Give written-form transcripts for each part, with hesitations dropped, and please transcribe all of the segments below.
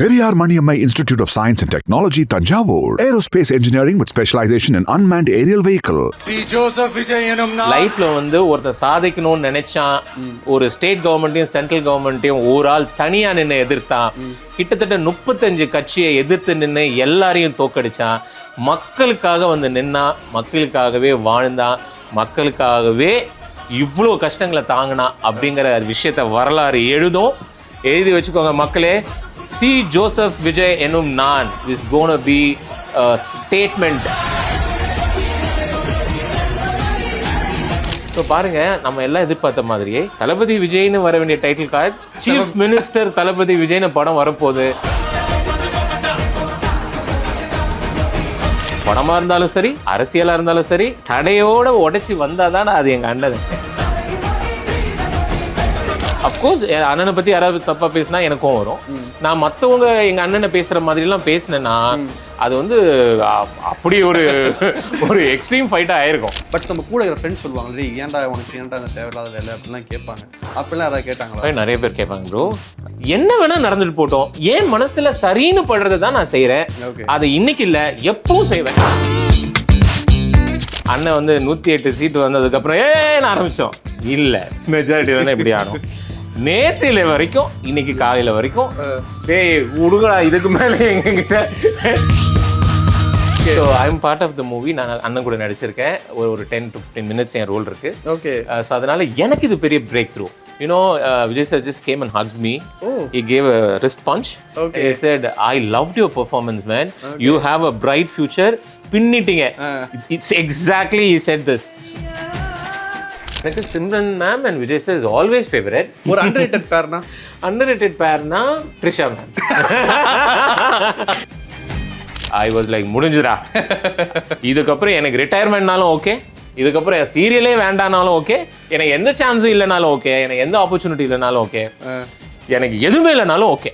Periyar Maniammai Institute of Science and Technology, Tanjavur. Aerospace engineering with specialization in unmanned aerial vehicle. C Joseph Vijay எனும் நான் லைஃப்ல வந்து ஒருத்தர் சாதிக்கணும்னு நினைச்சான், ஒரு ஸ்டேட் கவர்மெண்ட்டையும் சென்ட்ரல் கவர்மெண்ட்டையும் ஒரு ஆள் தனியா நின்று எதிர்த்தான். கிட்டத்தட்ட 35 கட்சியை எதிர்த்து நின்று எல்லாரையும் தோக்கடிச்சான். மக்களுக்காக வந்து நின்னா, மக்களுக்காகவே வாழ்ந்தான், மக்களுக்காகவே இவ்வளோ கஷ்டங்களை தாங்கினா அப்படிங்கிற விஷயத்த வரலாறு எழுதி வச்சுக்கோங்க மக்களே. சி ஜோசப் விஜய் எனும் நான் is gonna be statement. So பாருங்க, நம்ம எல்லாம் எதிர்பார்த்த மாதிரியே தளபதி விஜய்னு வர வேண்டிய title card chief minister Thalapathy விஜய்னு படம் வரப்போகுது. படமா இருந்தாலும் சரி, அரசியலா இருந்தாலும் சரி, தடையோட உடைச்சி வந்தாதான் அது எங்க அண்ணன். அப்கோர்ஸ் அண்ணனை பத்தி யாராவது தப்பா பேசினா எனக்கும் வரும். நான் மற்றவங்க எங்க அண்ணனை பேசுற மாதிரி எல்லாம் பேசினேன்னா அது வந்து அப்படி ஒரு எக்ஸ்ட்ரீம் ஃபைட்டா ஆயிருக்கும். பட் நம்ம கூட இருக்கிற ஃப்ரெண்ட்ஸ் சொல்லுவாங்க, ஏன்டா உனக்கு ஏன்டா அந்த தேவையில்லாத வேலை அப்படிலாம் கேட்பாங்க. அப்படிலாம் யாராவது கேட்டாங்களா? நிறைய பேர் கேட்பாங்க ப்ரோ. என்ன வேணா நடந்துட்டு போட்டோம், ஏன் மனசுல சரின்னு படுறது தான் நான் செய்யறேன். அது இன்னைக்கு இல்ல, எப்பவும் செய்வேன். அண்ணன் வந்து 108 சீட்டு வந்ததுக்கு அப்புறம் ஏன்னு ஆரம்பிச்சோம். இல்ல, மெஜாரிட்டி தானே இப்படி ஆகும். நேத்தில வரைக்கும் இன்னைக்கு காலையில வரைக்கும் டேய் உடுங்கடா, இதுக்கு மேலே எங்ககிட்ட. So I am part of the movie. நான் அண்ணன் கூட நடிச்சிருக்கேன். ஒரு 10 to 15 minutes என் ரோல் இருக்கு. ஓகே. ஸோ அதனால எனக்கு இது பெரிய breakthrough. You know, Vijay sir just came and hugged me. Oh. He gave a wrist punch. Okay. He said, I loved your performance, man. Okay. You have a bright future. Pinnitinga. It's exactly he said this. எனக்கு Simran ma'am and Vijay sir is always favourite. ஒரு underrated பேர்னா? Underrated பேர்னா Trisha ma'am. I was like முடிஞ்சுடா, இதுக்கப்புறம் எனக்கு ரிட்டையர்மெண்ட்னாலும் okay, இதுக்கப்புறம் சீரியலே வேண்டானாலும் okay, எனக்கு எந்த சான்ஸும் இல்லைனாலும் ஓகே, எனக்கு எந்த ஆப்பர்ச்சுனிட்டி இல்லைனாலும் ஓகே, எனக்கு எதுவுமே இல்லைனாலும் ஓகே,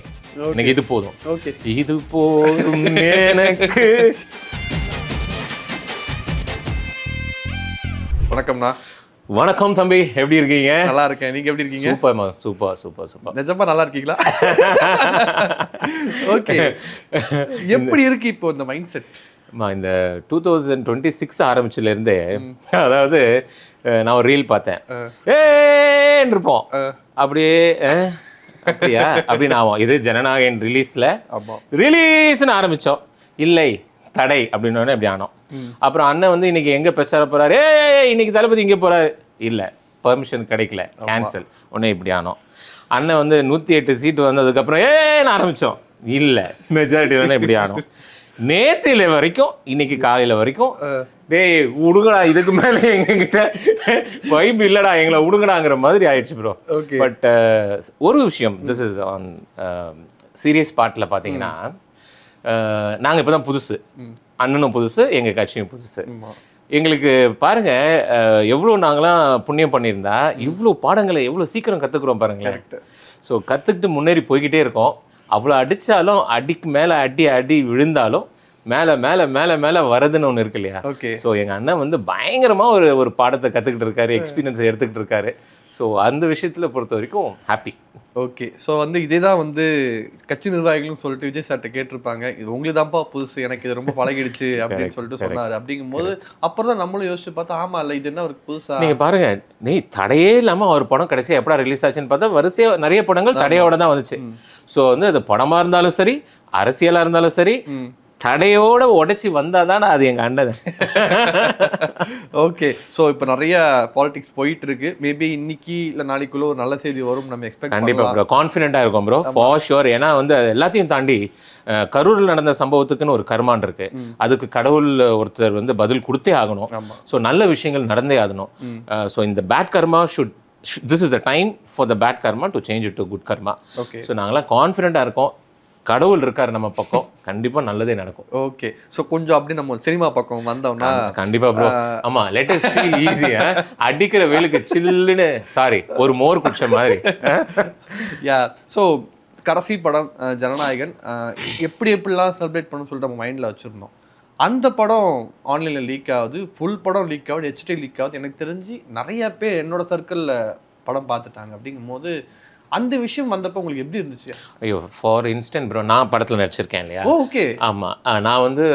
எனக்கு இது போதும். ஓகே, இது போதும் எனக்கு. வணக்கம்ண்ணா. வணக்கம் தம்பி, எப்படி இருக்கீங்க? நல்லா இருக்கேன், நீங்க எப்படி இருக்கீங்க? சூப்பர்மா, சூப்பர் சூப்பர் சூப்பர். நிஜமா நல்லா இருக்கீங்களா? ஓகே. எப்படி இருக்கு இப்போ இந்த மைண்ட் செட்? இந்த 2026 ஆரம்பிச்சிலேருந்தே, அதாவது நான் ஒரு ரீல் பார்த்தேன், ஏன்னு இருப்போம், அப்படியே அப்படியா அப்படின்னு ஆகும். இது ஜனநாயகன் ரிலீஸ்னு ஆரம்பித்தோம், இல்லை தடை அப்படின்னோடனே எப்படி ஆனோம். அப்புறம் அண்ணன் வந்து இன்னைக்கு எங்கே பிரச்சாரம் போகிறாரு, இன்னைக்கு தளபதி இங்கே போகிறாரு, இல்லை பர்மிஷன் கிடைக்கல, கேன்சல், உடனே இப்படி ஆனோம். அண்ணன் வந்து 108 சீட்டு வந்ததுக்கப்புறம் ஏன்னு ஆரம்பித்தோம், இல்லை மெஜாரிட்டி தானே இப்படி ஆனோம். நேத்தில வரைக்கும் இன்னைக்கு காலையில வரைக்கும் டேய் உடுங்கடா, இதுக்கு மேலே எங்ககிட்ட வைப் இல்லடா, எங்களை உடுங்கடாங்கிற மாதிரி ஆயிடுச்சு ப்ரோ. பட் ஒரு விஷயம், திஸ் இஸ் ஆன் சீரியஸ் பார்ட்டில் பார்த்தீங்கன்னா, நாங்கள் இப்போ தான் புதுசு, அண்ணனும் புதுசு, எங்கள் கட்சியும் புதுசு. எங்களுக்கு பாருங்க எவ்வளோ நாங்களாம் புண்ணியம் பண்ணியிருந்தா இவ்வளோ பாடங்களை எவ்வளோ சீக்கிரம் கற்றுக்குறோம் பாருங்களேன். ஸோ கற்றுக்கிட்டு முன்னேறி போய்கிட்டே இருக்கோம். அவ்வளோ அடித்தாலும், அடிக்கு மேலே அடி விழுந்தாலும் மேலே மேலே மேலே மேலே வரதுன்னு ஒன்று இருக்கு இல்லையா? ஸோ எங்கள் அண்ணன் வந்து பயங்கரமாக ஒரு பாடத்தை கற்றுக்கிட்டு இருக்காரு, எக்ஸ்பீரியன்ஸை எடுத்துக்கிட்டு இருக்காரு. ஸோ அந்த விஷயத்தில் பொறுத்த வரைக்கும் ஹாப்பி. ஓகே. ஸோ வந்து இதே தான் வந்து கட்சி நிர்வாகிகளும் சொல்லிட்டு விஜய் சார்ட்ட கேட்டிருப்பாங்க, இது உங்களுக்கு தான்ப்பா புதுசு, எனக்கு இது ரொம்ப பழகிடுச்சு அப்படின்னு சொல்லிட்டு சொன்னார். அப்படிங்கும்போது அப்புறம் தான் நம்மளும் யோசிச்சு பார்த்தா, ஆமா இல்லை இது என்ன அவருக்கு புதுசா. நீங்கள் பாருங்க, நீ தடையே இல்லாமல் அவர் படம் கடைசியாக எப்படா ரிலீஸ் ஆச்சுன்னு பார்த்தா வரிசையாக நிறைய படங்கள் தடையோட தான் வந்துச்சு. ஸோ வந்து அது படமாக இருந்தாலும் சரி, அரசியலாக இருந்தாலும் சரி, தடையோட உடைச்சி வந்தாதான் அது எங்க அண்ணன். ஓகே. ஸோ இப்போ நிறைய பாலிடிக்ஸ் போயிட்டு இருக்கு. மேபி இன்னைக்கு இல்லை நாளைக்குள்ள ஒரு நல்ல செய்தி வரும் நம்ம எக்ஸ்பெக்ட். கண்டிப்பா ப்ரோ, கான்ஃபிடென்ட்டா இருக்கும் ப்ரோ, ஃபார் ஷுர். ஏன்னா வந்து எல்லாத்தையும் தாண்டி கரூரில் நடந்த சம்பவத்துக்குன்னு ஒரு கர்மான் இருக்கு, அதுக்கு கடவுள் ஒருத்தர் வந்து பதில் கொடுத்தே ஆகணும். ஸோ நல்ல விஷயங்கள் நடந்தே ஆகணும். ஸோ இந்த bad karma should, this is the time for the bad karma to change it to good karma. So நாங்களாம் கான்ஃபிடென்ட்டா இருக்கோம், கடவுள் இருக்காரு நம்ம பக்கம், கண்டிப்பா நல்லதே நடக்கும். ஓகே. ஸோ கொஞ்சம் அப்படி நம்ம சினிமா பக்கம் வந்தோம்னா கண்டிப்பா ப்ரோ. ஆமா, லேட்டஸ்ட் ஃபீல் ஈஸியா அடிக்கிற வேலுக்கு சில்லுன்னு, சாரி ஒரு மோர் குடிச்ச மாதிரி. யா. ஸோ கடைசி படம் ஜனநாயகன் எப்படிலாம் செலிப்ரேட் பண்ணணும்னு சொல்லிட்டு நம்ம மைண்டில் வச்சுருந்தோம். அந்த படம் ஆன்லைனில் லீக் ஆகுது, ஃபுல் படம் லீக் ஆகுது, ஹெச்டி லீக் ஆகுது. எனக்கு தெரிஞ்சு நிறைய பேர் என்னோட சர்க்கிளில் படம் பார்த்துட்டாங்க. அப்படிங்கும் போது அந்த விஷயம் வந்தப்போ உங்களுக்கு எப்படி இருந்துச்சு? ஐயோ, ஃபார் இன்ஸ்டன்ட் ப்ரோ, நான் படத்தில் நடிச்சிருக்கேன் இல்லையா? ஓகே. ஆமாம், நான் வந்து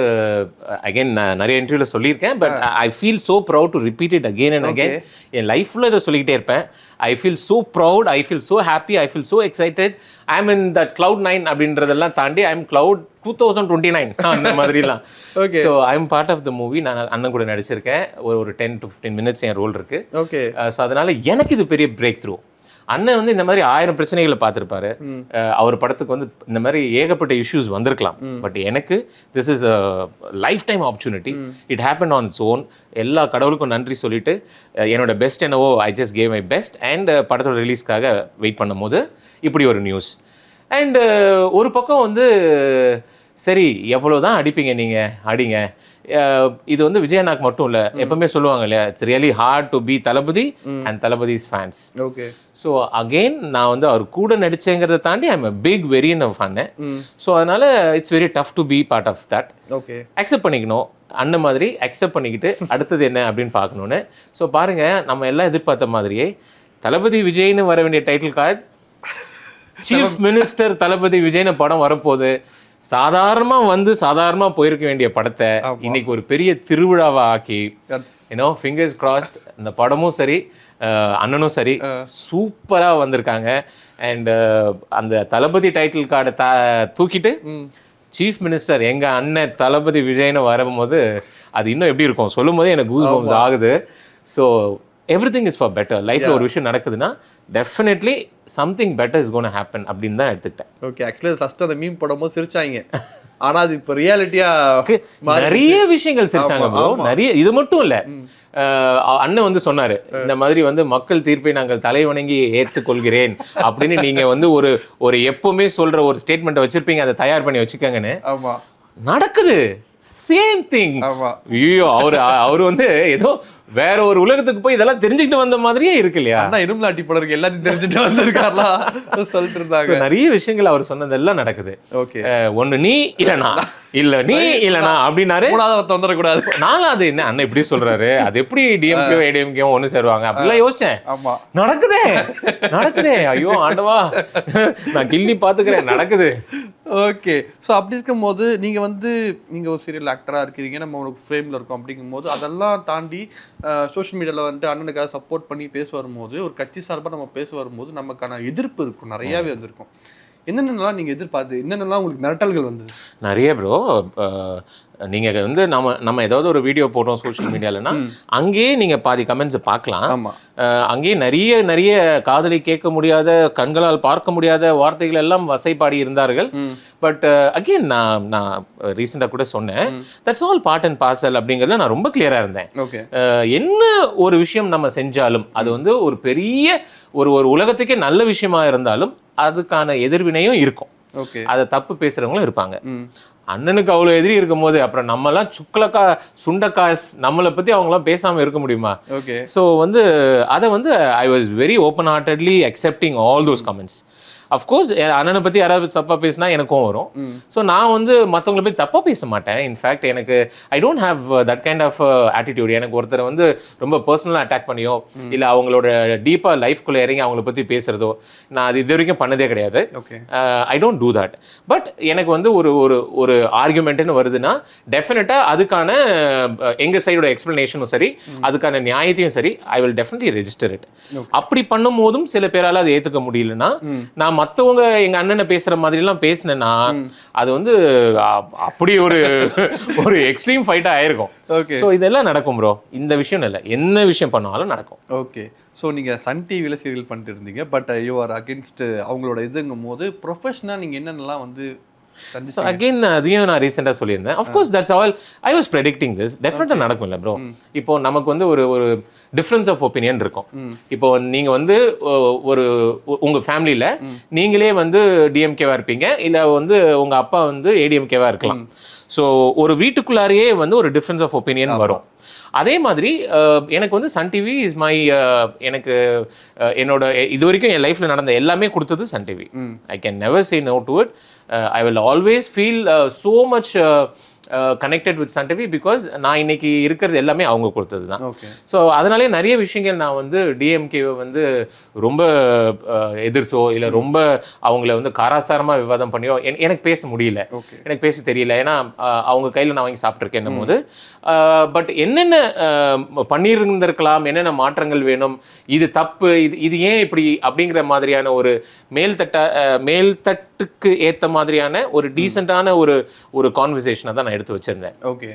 அகைன் நான் நிறைய இன்டர்வியூவில் சொல்லியிருக்கேன், but I feel so proud to repeat it again and again. என் லைஃப்பில் இதை சொல்லிக்கிட்டே இருப்பேன். I feel so proud, I feel so happy, I feel so excited. I am in that cloud 9 அப்படின்றதெல்லாம் தாண்டி ஐ எம் cloud 2029 அந்த மாதிரிலாம். Okay. So I am part of the movie. நான் அண்ணன் கூட நடிச்சிருக்கேன். ஒரு 10 to 15 minutes என் ரோல் இருக்கு. ஓகே. ஸோ அதனால எனக்கு இது பெரிய பிரேக் த்ரூ. அண்ணன் வந்து இந்த மாதிரி 1000 பிரச்சனைகளை பார்த்துருப்பாரு. அவர் படத்துக்கு வந்து இந்த மாதிரி ஏகப்பட்ட இஷ்யூஸ் வந்திருக்கலாம். பட் எனக்கு this is a life time opportunity. It happen on its own. எல்லா கடவுளுக்கும் நன்றி சொல்லிட்டு என்னோட பெஸ்ட் என்னவோ I just gave my best. And படத்தோட ரிலீஸ்க்காக வெயிட் பண்ணும்போது இப்படி ஒரு நியூஸ். அண்ட் ஒரு பக்கம் வந்து சரி, எவ்வளோதான் அடிப்பீங்க நீங்கள், அடிங்க. இது வந்து விஜயண்ணாக்கு மட்டும் இல்லை, எப்பவுமே சொல்லுவாங்க இல்லையா, it's really hard to be Thalapathy and Thalapathy's fans. Okay. So again நான் வந்து அவர் கூட நடிச்சேங்கிறத தாண்டி ஐம் பிக் வெரியன் ஆஃப் அண்ணன். ஸோ அதனால it's very tough to be part of that. Okay. Accept பண்ணிக்கணும், அண்ணன் மாதிரி அக்செப்ட் பண்ணிக்கிட்டு அடுத்தது என்ன அப்படின்னு பார்க்கணுன்னு. ஸோ பாருங்க, நம்ம எல்லாம் எதிர்பார்த்த மாதிரியே தளபதி விஜய்னு வர வேண்டிய title card chief minister Thalapathy விஜய்னு படம் வரப்போகுது. சாதாரணமாக வந்து சாதாரணமாக போயிருக்க வேண்டிய படத்தை இன்னைக்கு ஒரு பெரிய திருவிழாவை ஆக்கி, யூனோ, ஃபிங்கர்ஸ் கிராஸ்ட், இந்த படமும் சரி அண்ணனும் சரி சூப்பராக வந்திருக்காங்க. அண்ட் அந்த தளபதி டைட்டில் கார்டை தூக்கிட்டு சீஃப் மினிஸ்டர் எங்கள் அண்ணன் தளபதி விஜய்னு வரும்போது அது இன்னும் எப்படி இருக்கும் சொல்லும் போதே எனக்கு கூஸ் பம்ஸ் ஆகுது. So everything is for better. லைஃப்பில் ஒரு விஷயம் நடக்குதுன்னா definitely something better is gonna happen அப்படின்னு தான் எடுத்துக்கிட்டேன். ஓகே. ஆக்சுவலி ஃபர்ஸ்ட் அந்த மீம் போடும்போது சிரிச்சாங்க, ஆனா அது இப்போ ரியாலிட்டியா நிறைய விஷயங்கள் சிரிச்சாங்க ப்ரோ. நிறைய, இது மட்டும் இல்ல, அண்ணன் வந்து சொன்னாரு இந்த மாதிரி வந்து மக்கள் தீர்ப்பை நாங்கள் தலைவணங்கி ஏற்றுக்கொள்கிறேன் அப்படின்னு நீங்க வந்து ஒரு எப்பவுமே சொல்ற ஒரு ஸ்டேட்மெண்ட் வச்சிருப்பீங்க, அதை தயார் பண்ணி வச்சுக்கங்கன்னு. ஆமா, நடக்குது சேம் திங். ஐயோ, அவரு வந்து ஏதோ வேற ஒரு உலகத்துக்கு போய் இதெல்லாம் தெரிஞ்சுக்கிட்டு வந்த மாதிரியே இருக்கு இல்லையா? இரும்பலாட்டி படம் எல்லாத்தையும் தெரிஞ்சுட்டு வந்திருக்காரா சொல்லிட்டு இருந்தாங்க. நிறைய விஷயங்கள் அவர் சொன்னதெல்லாம் நடக்குது. ஓகே. ஒண்ணு நீ இல்லனா, இல்ல நீ இல்லனா அப்படின்னாரு. மூணாவது வந்துடக்கூடாது. நாலாவது என்ன அண்ணன் இப்படி சொல்றாரு, அது எப்படி டிஎம்கே ஏடிஎம்கே ஒண்ணு சேருவாங்க அப்படிலாம் யோசிச்சேன். ஆமா, நடக்குதே. ஐயோ ஆண்டவா, நான் கிள்ளி பாத்துக்கிறேன், நடக்குது. ஓகே. ஸோ அப்படி இருக்கும்போது நீங்கள் ஒரு சீரியல் ஆக்டராக இருக்கிறீங்க, நம்ம உங்களுக்கு ஃப்ரேமில் இருக்கோம். அப்படிங்கும்போது அதெல்லாம் தாண்டி சோஷியல் மீடியாவில் வந்துட்டு அண்ணனுக்காக சப்போர்ட் பண்ணி பேச வரும்போது, ஒரு கட்சி சார்பாக நம்ம பேச வரும்போது நமக்கான எதிர்ப்பு இருக்கும், நிறையாவே வந்திருக்கும். என்னென்னலாம் நீங்கள் எதிர்பார்த்து, என்னென்னலாம் உங்களுக்கு மிரட்டல்கள் வந்தது? நிறைய ப்ரோ. நீங்கள் வந்து நம்ம ஏதாவது ஒரு வீடியோ போடுறோம் சோஷியல் மீடியாலன்னா அங்கேயே நீங்கள் பாதி கமெண்ட்ஸை பார்க்கலாம். ஆமாம், அங்கேயே நிறைய காதலை கேட்க முடியாத, கண்களால் பார்க்க முடியாத வார்த்தைகள் எல்லாம் வசைப்பாடி இருந்தார்கள். பட் அகெயின் நான் ரீசெண்டாக கூட சொன்னேன், that's all part and parcel அப்படிங்கிறதுல நான் ரொம்ப கிளியராக இருந்தேன். ஓகே. என்ன ஒரு விஷயம் நம்ம செஞ்சாலும் அது வந்து ஒரு பெரிய ஒரு உலகத்துக்கே நல்ல விஷயமா இருந்தாலும் அதுக்கான எதிர்வினையும் இருக்கும். ஓகே. அதை தப்பு பேசுறவங்களும் இருப்பாங்க. அண்ணனுக்கு அவ்வளோ எதிரி இருக்கும் போது அப்புறம் நம்மலாம் சுண்டக்காஸ் நம்மளை பற்றி அவங்களாம் பேசாமல் இருக்க முடியுமா? ஓகே. ஸோ வந்து அதை வந்து I was very open heartedly accepting all those comments. Of course அண்ணனை பற்றி யாராவது தப்பாக பேசினா எனக்கும் வரும். ஸோ நான் வந்து மற்றவங்களை பற்றி தப்பாக பேச மாட்டேன். இன்ஃபேக்ட் எனக்கு I don't have that kind of attitude. எனக்கு ஒருத்தரை வந்து ரொம்ப பர்சனலாக அட்டாக் பண்ணியோ இல்லை அவங்களோட டீப்பாக லைஃப்குள்ளே இறங்கி அவங்கள பற்றி பேசுகிறதோ நான் அது இது வரைக்கும் பண்ணதே கிடையாது. I don't do that. But எனக்கு வந்து ஒரு ஆர்குமெண்ட்னு வருதுன்னா டெஃபினட்டாக அதுக்கான எங்கள் சைடோட எக்ஸ்பிளனேஷனும் சரி, அதுக்கான நியாயத்தையும் சரி, I will definitely register it. அப்படி பண்ணும் போதும் சில பேரால் அதை ஏற்றுக்க முடியலன்னா, நான் மற்றவங்க எங்க அண்ணனை பேசுற மாதிரி எல்லாம் பேசினேன்னா அது வந்து அப்படி ஒரு எக்ஸ்ட்ரீம் ஃபைட்டா ஆயிருக்கும். ஓகே. ஸோ இதெல்லாம் நடக்கும் ப்ரோ. இந்த விஷயம் இல்லை, என்ன விஷயம் பண்ணாலும் நடக்கும். ஓகே. ஸோ நீங்கள் சன் டிவியில் சீரியல் பண்ணிட்டு இருந்தீங்க, பட் யூ ஆர் அகேன்ஸ்ட் அவங்களோட இதுங்கும் போது ப்ரொஃபஷனாக நீங்கள் என்னென்னலாம் வந்து So again அதையும் நான் ரீசெண்டாக சொல்லியிருந்தேன். Of course that's all I was predicting this. டெஃபினட்டாக நடக்கும் இல்லை ப்ரோ. இப்போ நமக்கு வந்து ஒரு டிஃப்ரென்ஸ் ஆஃப் ஒப்பீனியன் இருக்கும். இப்போ நீங்கள் வந்து உங்கள் ஃபேமிலியில் நீங்களே வந்து டிஎம்கேவாக இருப்பீங்க, இல்லை வந்து உங்கள் அப்பா வந்து ஏடிஎம்கேவாக இருக்கலாம். ஸோ ஒரு வீட்டுக்குள்ளாரையே வந்து ஒரு டிஃப்ரென்ஸ் ஆஃப் ஒப்பீனியன் வரும். அதே மாதிரி எனக்கு வந்து சன் டிவி இஸ் மை எனக்கு என்னோட இது வரைக்கும் என் லைஃப்பில் நடந்த எல்லாமே கொடுத்தது Sun TV. I can never say no to it. I will always feel so much connected with Sun TV because நான் இன்னைக்கு இருக்கிறது எல்லாமே அவங்க கொடுத்தது தான். ஓகே. ஸோ அதனாலே நிறைய விஷயங்கள் நான் வந்து டிஎம்கேவை வந்து ரொம்ப எதிர்த்தோ இல்லை ரொம்ப அவங்கள வந்து காராசாரமாக விவாதம் பண்ணியோ எனக்கு பேச முடியல, எனக்கு பேச தெரியல. ஏன்னா அவங்க கையில் நான் வாங்கி சாப்பிட்ருக்கேன் போது. பட் என்னென்ன பண்ணியிருந்திருக்கலாம், என்னென்ன மாற்றங்கள் வேணும், இது தப்பு, இது ஏன் இப்படி அப்படிங்கிற மாதிரியான ஒரு மேல்தட்டுக்கு ஏற்ற மாதிரியான ஒரு டீசெண்டான ஒரு கான்வர்சேஷனை தான் நான் எடுத்து வச்சிருந்தேன். ஓகே.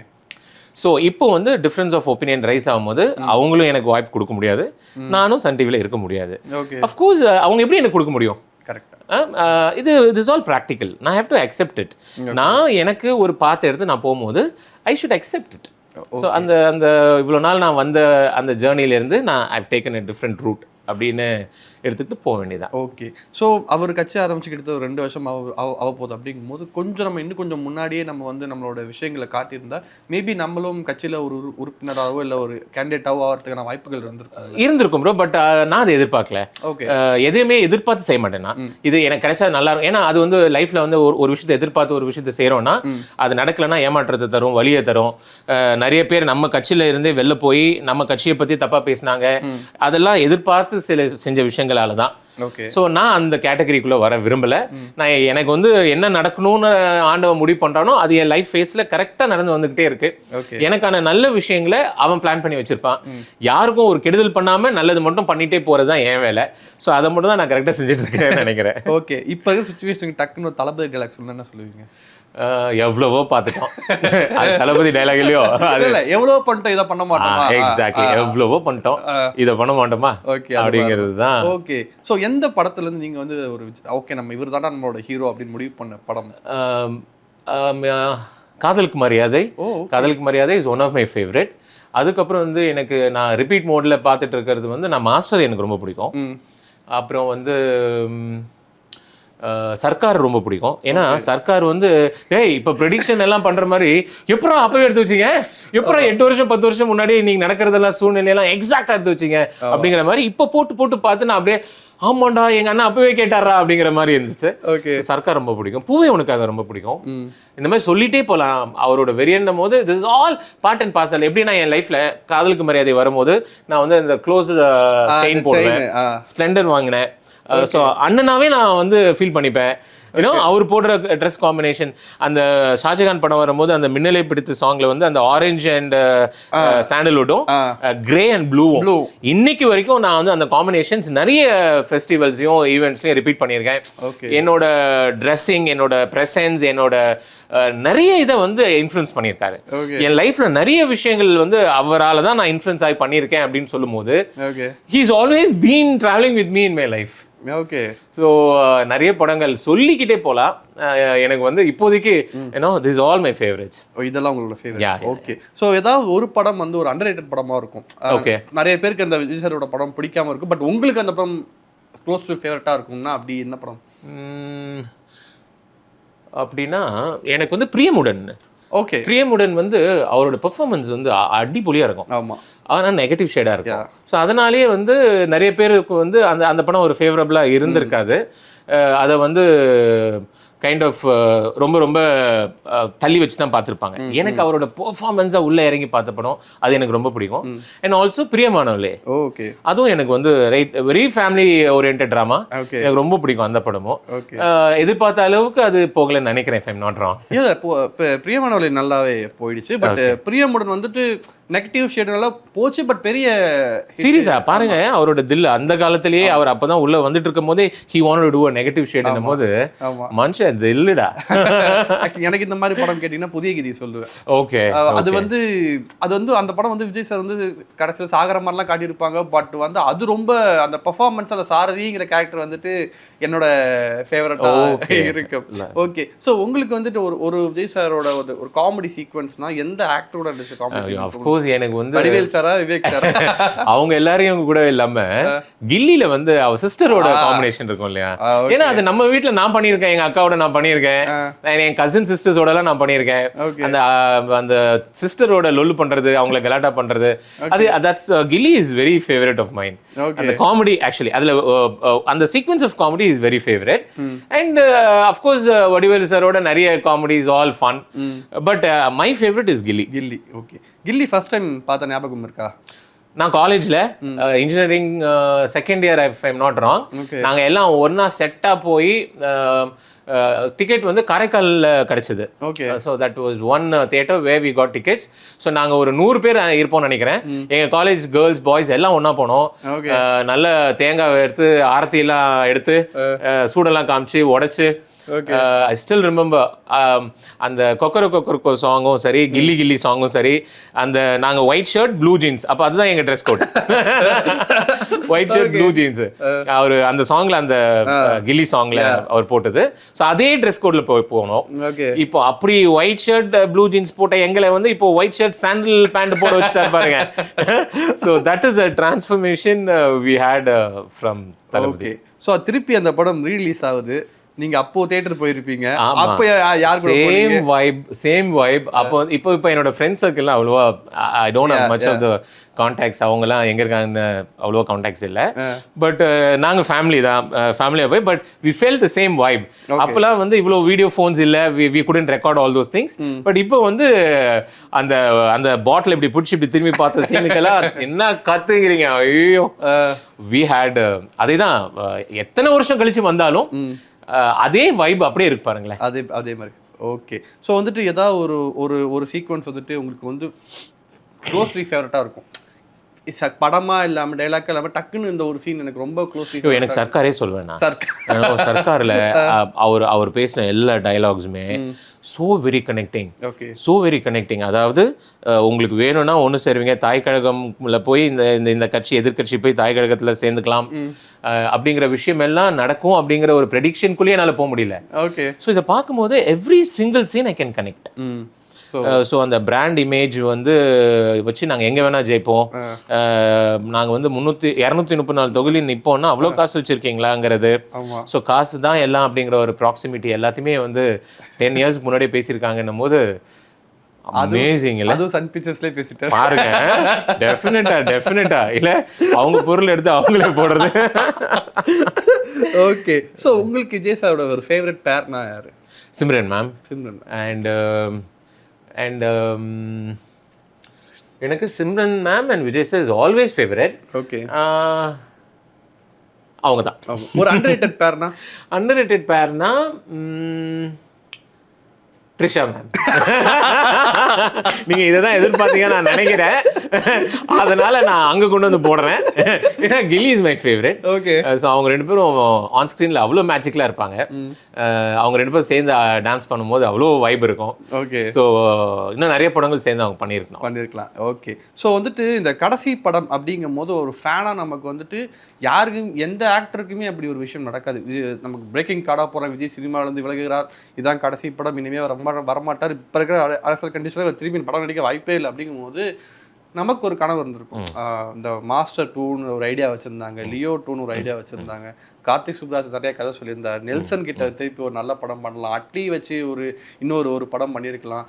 ஸோ இப்போ வந்து டிஃப்ரென்ஸ் ஆஃப் ஒப்பீனியன் ரைஸ் ஆகும்போது அவங்களும் எனக்கு வாய்ப்பு கொடுக்க முடியாது, நானும் சன் டிவியில் இருக்க முடியாது. அஃப்கோர்ஸ் அவங்க எப்படி எனக்கு கொடுக்க முடியும்? இது இஸ் ஆல் ப்ராக்டிக்கல். நான் ஹேவ் டு அக்செப்ட் இட். நான் எனக்கு ஒரு பாத்து எடுத்து நான் போகும்போது I should accept it. So அந்த இவ்வளோ நாள் நான் வந்த அந்த ஜேர்னிலேருந்து நான் I have taken a different route அப்படின்னு எடுத்துக்கிட்டு போக வேண்டியதான். ஓகே. ஸோ அவர் கட்சி ஆரம்பிச்சுக்கிட்டு ஒரு 2 வருஷம் அவ போகுது அப்படிங்கும்போது கொஞ்சம் நம்ம இன்னும் கொஞ்சம் முன்னாடியே நம்ம வந்து நம்மளோட விஷயங்களை காட்டியிருந்தா மேபி நம்மளும் கட்சியில் ஒரு உறுப்பினராகவோ இல்லை ஒரு கேண்டிடேட்டாவோ ஆகிறதுக்கான வாய்ப்புகள் இருந்திருக்கும் ப்ரோ. பட் நான் அதை எதிர்பார்க்கல. ஓகே. எதையுமே எதிர்பார்த்து செய்ய மாட்டேன் நான். இது எனக்கு கிடைச்சா நல்லா இருக்கும். ஏன்னா அது வந்து லைஃப்ல வந்து ஒரு விஷயத்தை எதிர்பார்த்து ஒரு விஷயத்தை செய்யறோம்னா அது நடக்கலன்னா ஏமாற்றத்தை தரும், வலியை தரும். நிறைய பேர் நம்ம கட்சியில இருந்தே வெளில போய் நம்ம கட்சியை பத்தி தப்பா பேசினாங்க. அதெல்லாம் எதிர்பார்த்து சில செஞ்ச விஷயங்களால தான். ஸோ நான் அந்த கேட்டகரிக்குள்ள வர விரும்பல. நான் எனக்கு வந்து என்ன நடக்கணும்னு ஆண்டவன் முடிவு பண்றானோ அது என் லைஃப் ஃபேஸ்ல கரெக்டா நடந்து வந்துகிட்டே இருக்கு. எனக்கான நல்ல விஷயங்களை அவன் பிளான் பண்ணி வச்சிருப்பான். யாருக்கும் ஒரு கெடுதல் பண்ணாம நல்லது மட்டும் பண்ணிட்டே போறதுதான் என் வேலை. ஸோ அதை மட்டும் தான் நான் கரெக்டா செஞ்சுட்டு இருக்கேன்னு நினைக்கிறேன். ஓகே. இப்போ இருக்கிற சுச்சுவேஷன் டக்குன்னு தளபதி டைலாக் சொன்னா என்ன சொல்லுவீங்க? எவ்வளவோ பார்த்துட்டோம். அது தளபதி டைலாக்லயோ எவ்வளவோ பண்ணிட்டோம், இதை பண்ண மாட்டோமா? எக்ஸாக்ட்லி, எவ்வளவோ பண்ணிட்டோம், இதை பண்ண மாட்டோமா அப்படிங்கிறது தான். ஓகே. ஸோ எந்த படத்துல இருந்து நீங்க வந்து ஒரு ஓகே நம்ம இவர் தானே நம்மளோட ஹீரோ அப்படின்னு முடிவு பண்ண படம்? காதலுக்கு மரியாதை. காதலுக்கு மரியாதை is one of my favourite. அதுக்கப்புறம் வந்து எனக்கு நான் ரிப்பீட் மோட்ல பார்த்துட்டு இருக்கிறது வந்து நான் மாஸ்டர் எனக்கு ரொம்ப பிடிக்கும். அப்புறம் வந்து சர்க்கார் ரொம்ப பிடிக்கும். ஏன்னா சர்க்கார் வந்து இப்போ ப்ரெடிக்ஷன் எல்லாம் பண்ற மாதிரி எப்பறம் அப்பவே எடுத்து வச்சிங்க, எப்பறம் 8 வருஷம் 10 வருஷம் முன்னாடி நீங்க நடக்கிறதெல்லாம் சூழ்நிலையெல்லாம் எக்ஸாக்டா எடுத்து வச்சிங்க அப்படிங்கிற மாதிரி இப்போ போட்டு பார்த்து நான் அப்படியே ஆமாண்டா எங்க அண்ணா அப்பவே கேட்டாரா அப்படிங்கிற மாதிரி இருந்துச்சு. சர்க்கார் ரொம்ப பிடிக்கும். பூவே உனக்காக ரொம்ப பிடிக்கும். இந்த மாதிரி சொல்லிட்டே போலாம். அவரோட வெறியன்னும் போது this is all part and parcel. எப்படின்னா என் லைஃப்ல காதலுக்கு மரியாதை வரும்போது நான் வந்து இந்த க்ளோஸ் செயின் போடுவேன், ஸ்ப்ளெண்டர் வாங்கினேன். ஸோ அண்ணனாவே நான் வந்து ஃபீல் பண்ணிப்பேன். அவர் போடுற ட்ரெஸ் காம்பினேஷன், அந்த ஷாஜகான் படம் வரும்போது அந்த மின்னலை பிடித்த சாங்ல வந்து அந்த ஆரஞ்சு அண்ட் சாண்டல்வுட்டும் கிரே அண்ட் ப்ளூவும் இன்னைக்கு வரைக்கும் நான் வந்து அந்த காம்பினேஷன்ஸ் நிறைய ஃபெஸ்டிவல்ஸையும் ஈவெண்ட்ஸ்லையும் ரிப்பீட் பண்ணியிருக்கேன். என்னோட ட்ரெஸ்ஸிங், என்னோட ப்ரெசன்ஸ், என்னோட நிறைய இதை வந்து இன்ஃப்ளூயன்ஸ் பண்ணியிருக்காரு. என் லைஃப்ல நிறைய விஷயங்கள் வந்து அவரால் தான் நான் இன்ஃப்ளூயன்ஸ் ஆகி பண்ணியிருக்கேன் அப்படின்னு சொல்லும் போது he is always been travelling with me in my life. Okay. So நிறைய படங்கள் சொல்லிக்கிட்டே போகலாம். எனக்கு வந்து இப்போதைக்கு திஸ் ஆல் மை ஃபேவரட்ஸ். இதெல்லாம் உங்களோட ஃபேவரட். ஓகே. ஸோ ஏதாவது ஒரு படம் வந்து ஒரு அண்டர்ரேட்டட் படமா இருக்கும். ஓகே. நிறைய பேருக்கு அந்த விஜய் சாரோட படம் பிடிக்காம இருக்கும், பட் உங்களுக்கு அந்த படம் க்ளோஸ் டு ஃபேவரட்டா இருக்கும்னா அப்படி என்ன படம்? அப்படின்னா எனக்கு வந்து பிரியமுடன். ஓகே. பிரியமுடன் வந்து அவரோட பெர்ஃபார்மன்ஸ் வந்து அடிப்பொலியா இருக்கும். ஆமா. ஆனால் நெகட்டிவ் ஷேடாக இருக்கும். ஸோ அதனாலேயே வந்து நிறைய பேருக்கு வந்து அந்த படம் ஒரு ஃபேவரபிளாக இருந்திருக்காது. அதை வந்து கைண்ட் ஆஃப் ரொம்ப ரொம்ப தள்ளி வச்சு தான் பார்த்துருப்பாங்க. எனக்கு அவரோட பெர்ஃபார்மன்ஸாக உள்ளே இறங்கி பார்த்த படம் அது எனக்கு ரொம்ப பிடிக்கும். And also Priyamanavale. ஓகே. அதுவும் எனக்கு வந்து வெரி ஃபேமிலி ஓரியன்ட் ட்ராமா. எனக்கு ரொம்ப பிடிக்கும் அந்த படமும். எதிர்பார்த்த அளவுக்கு அது போகலன்னு நினைக்கிறேன், if I'm not wrong. இல்லை, பிரியமானவளே நல்லாவே போயிடுச்சு. பட் பிரியமுடன் வந்துட்டு நெகட்டிவ் ஷேட்னால போச்சு. பட் பெரிய சீரியஸா பாருங்க, அவரோட தில் அந்த காலத்திலேயே அவர் அப்பதான் உள்ள வந்துட்டு இருக்கும் போதே he wanted to do a negative shade என்னும் போது மனுஷன் தில்லுடா. எனக்கு இந்த மாதிரி படம் கேட்டீங்கன்னா புதிய கீதை சொல்லுவேன். ஓகே. அது வந்து அந்த படம் வந்து விஜய் சார் வந்து கடைசியில் சாகர மாதிரிலாம் காட்டியிருப்பாங்க. பட் வந்து அது ரொம்ப அந்த பெர்ஃபார்மன்ஸ், அந்த சாரதிங்கிற கேரக்டர் வந்துட்டு என்னோட ஃபேவரட்டா இருக்கு. ஓகே. ஸோ உங்களுக்கு வந்துட்டு ஒரு விஜய் சாரோட ஒரு காமெடி சீக்வன்ஸ்னா எந்த ஆக்டரோட இருந்துச்சு காமெடி? அஃப்கோர்ஸ் எனக்கு வந்து வடிவேல் சாரா, விவேக் சாரா? அவங்க எல்லாரையும் கூட இல்லாம கில்லில வந்து அவ சிஸ்டரோட காம்பினேஷன் இருக்கும் இல்லையா? ஏன்னா அது நம்ம வீட்டுல நான் பண்ணியிருக்கேன், எங்க அக்காவோட நான் பண்ணியிருக்கேன். என் கசின் சிஸ்டர்ஸோடலாம் நான் பண்ணியிருக்கேன். Okay. அந்த அந்த சிஸ்டரோட லொல்லு பண்றது, அவங்கள கலாட்டா பண்றது, அது that's Ghilli is very favourite of mind. அந்த காமெடி ஆக்சுவலி அதுல அந்த sequence of comedy is very favourite. And of course Vadivelu சாரோட நிறைய comedy is all fun. But my favourite is Ghilli. Ghilli. Okay, Ghilli first time பார்த்த ஞாபகம் இருக்கா? நான் காலேஜ்ல engineering second year if I'm not wrong, நாங்க எல்லாம் ஒன்னா செட்டா போய் டிக்கெட் வந்து காரைக்கால்ல கிடைச்சது. ஓகே. So that was one theatre where we got tickets. So நாங்கள் ஒரு 100 பேர் இருப்போம்னு நினைக்கிறேன். எங்கள் காலேஜ் கேர்ள்ஸ் பாய்ஸ் எல்லாம் ஒன்றா போனோம். நல்ல தேங்காய் எடுத்து ஆரத்தி எல்லாம் எடுத்து சூடெல்லாம் காமிச்சு உடைச்சு. ஐ ஸ்டில் ரிமெம்பர் அந்த கொக்கரோ சாங்கும் சரி, கில்லி கில்லி சாங்கும் சரி, அந்த நாங்கள் ஒயிட் ஷர்ட் ப்ளூ ஜீன்ஸ், அப்போ அதுதான் எங்கள் dress code. White shirt blue jeans அவர் அந்த சாங்ல, அந்த கில்லி சாங்ல அவர் போட்டது. ஸோ அதே ட்ரெஸ் கோட்ல போனோம். இப்போ அப்படி ஒயிட் ஷர்ட் ப்ளூ ஜீன்ஸ் போட்ட எங்களை வந்து இப்போ ஒயிட் ஷர்ட் சாண்டில் பேண்ட் போட வச்சுட்டாரு பாருங்க. So that is a transformation we had from Thalapathy. So திருப்பி அந்த படம் ரீலீஸ் ஆகுது, நீங்க அப்போ தியேட்டர் போயிருப்பீங்க. அப்ப யார் கூட சேம் வைப். அப்போ இப்போ என்னோட ஃப்ரெண்ட்ஸ் சர்க்கிள்லாம் அவ்வளோவா I don't have much of the contacts. அவங்கலாம் எங்க இருக்காங்கன்னு அவ்வளோவா கான்டாக்ட்ஸ் இல்லை. பட் நாங்கள் ஃபேமிலி தான், ஃபேமிலியாக போய். But we felt the same vibe. அப்போலாம் வந்து இவ்வளோ வீடியோ ஃபோன்ஸ் இல்லை, we couldn't record all those things. But இப்போ வந்து அந்த அந்த பாட்டில் இப்படி பிடிச்சி இப்படி திரும்பி பார்த்த சீனுக்கெல்லாம் என்ன கத்துக்கிறீங்க, ஐயோ வி ஹேட். அதே தான் எத்தனை வருஷம் கழிச்சு வந்தாலும் அதே வைப் அப்படியே இருக்கு பாருங்களேன். அதே மாதிரி. ஓகே. ஸோ வந்துட்டு ஏதாவது ஒரு சீக்வன்ஸ் வந்துட்டு உங்களுக்கு வந்து க்ளோஸ்லி ஃபேவரட்டாக இருக்கும், படமா இல்லாம டைலாக் இல்லாம டக்குன்னு இந்த ஒரு சீன் எனக்கு ரொம்ப க்ளோஸ். எனக்கு சர்க்காரே சொல்வேன் நான். சர்க்கார்ல அவர் பேசின எல்லா டைலாக்ஸுமே so very connecting. Okay. so very connecting. அதாவது உங்களுக்கு வேணும்னா ஒன்று சேருவீங்க, தாய் கழகம்ல போய் இந்த கட்சி எதிர்கட்சி போய் தாய் கழகத்தில் சேர்ந்துக்கலாம் அப்படிங்கிற விஷயம் எல்லாம் நடக்கும் அப்படிங்கிற ஒரு ப்ரெடிக்ஷனுக்குள்ளேயே என்னால் போக முடியல. ஓகே. ஸோ இதை பார்க்கும்போது every single scene I can connect. So அந்த பிராண்ட் இமேஜ் வந்து வச்சு நாங்கள் எங்கே வேணால் ஜெயிப்போம், நாங்கள் வந்து 234 தொகுதி நிற்போம்னா அவ்வளோ காசு வச்சுருக்கீங்களாங்கிறது. ஸோ காசு தான் எல்லாம் அப்படிங்கிற ஒரு ப்ராக்சிமிட்டி எல்லாத்தையுமே வந்து 10 இயர்ஸ்க்கு முன்னாடியே பேசியிருக்காங்கன்னும் போது அமேசிங் இல்ல? அதுவும் சன் பிக்சர்ஸ்லயே பேசிட்டாரு பாருங்க. டெஃபினட்டா இல்ல அவங்க பொருள் எடுத்து அவங்களே போடுறது. ஓகே. ஸோ உங்களுக்கு விஜய் சாரோட ஒரு ஃபேவரட் பேர்னா யாரு? சிம்ரன் மேம். அண்ட் எனக்கு Simran ma'am and Vijay sir is always favourite. Okay. அவங்க தான். ஒரு அண்டர்ரேட்டட் பேர்னா? அண்டர்ரேட்டட் பேர்னா த்ரிஷா மேம். நீங்க இதைதான் எதிர்பார்த்தீங்க நான் நினைக்கிறேன், அதனால நான் அங்க கொண்டு வந்து போடுறேன். ஏன்னா Ghilli is my favourite. Okay. So அவங்க 2 பேரும் ஆன் ஸ்க்ரீன்ல அவ்வளோ மேஜிக்கலா இருப்பாங்க. அவங்க 2 பேரும் சேர்ந்து டான்ஸ் பண்ணும்போது அவ்வளோ வைப் இருக்கும். ஓகே. ஸோ இன்னும் நிறைய படங்கள் சேர்ந்து அவங்க பண்ணியிருக்கலாம். ஓகே. ஸோ வந்துட்டு இந்த கடைசி படம் அப்படிங்கும் போது ஒரு ஃபேனா நமக்கு வந்துட்டு யாருக்கும் எந்த ஆக்டருக்குமே அப்படி ஒரு விஷயம் நடக்காது. நமக்கு பிரேக்கிங் கார்டாக போகிற விஜய் சினிமாவிலேருந்து விலகுகிறார், இதான் கடைசி படம், இனிமேல் ரொம்ப வரமாட்டார், இப்போ இருக்கிற அரசியல் கண்டிஷனில் திரும்பி படம் நடிக்க வாய்ப்பே இல்லை அப்படிங்கும் போது நமக்கு ஒரு கனவு இருந்திருக்கும். இந்த மாஸ்டர் 2ன்னு ஒரு ஐடியா வச்சுருந்தாங்க, லியோ 2ன்னு ஒரு ஐடியா வச்சுருந்தாங்க, கார்த்திக் சுப்ராஜ் நிறைய கதை சொல்லியிருந்தார், நெல்சன் கிட்ட திருப்பி ஒரு நல்ல படம் பண்ணலாம், அட்லி வச்சு இன்னொரு படம் பண்ணியிருக்கலாம்,